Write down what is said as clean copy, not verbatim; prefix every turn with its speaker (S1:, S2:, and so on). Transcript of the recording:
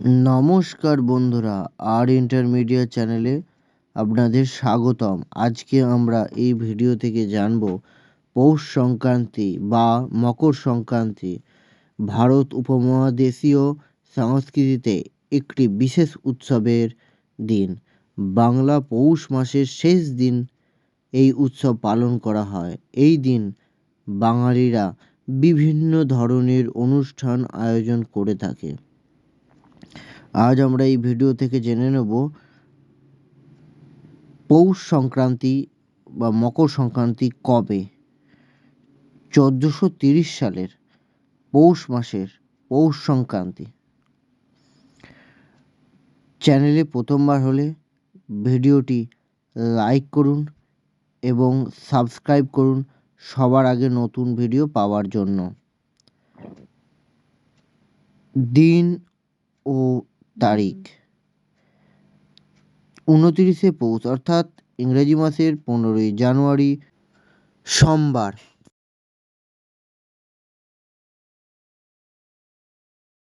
S1: নমস্কার বন্ধুরা, আর ইন্টারমিডিয়েট চ্যানেলে আপনাদের স্বাগতম। আজকে আমরা এই ভিডিও থেকে জানব পৌষ সংক্রান্তি বা মকর সংক্রান্তি ভারত উপমহাদেশীয় সংস্কৃতিতে একটি বিশেষ উৎসবের দিন। বাংলা পৌষ মাসের শেষ দিন এই উৎসব পালন করা হয়। এই দিন বাঙালিরা বিভিন্ন ধরনের অনুষ্ঠান আয়োজন করে থাকে। আজ আমরা এই ভিডিও থেকে জেনে নেব পৌষ সংক্রান্তি বা মকর সংক্রান্তি কবে। 1430 সালের পৌষ মাসের পৌষ সংক্রান্তি। চ্যানেলে প্রথমবার হলে ভিডিওটি লাইক করুন এবং সাবস্ক্রাইব করুন সবার আগে নতুন ভিডিও পাওয়ার জন্য। দিন ও তারিখ: 29শে পৌষ অর্থাৎ ইংরেজি মাসের 15ই জানুয়ারি, সোমবার।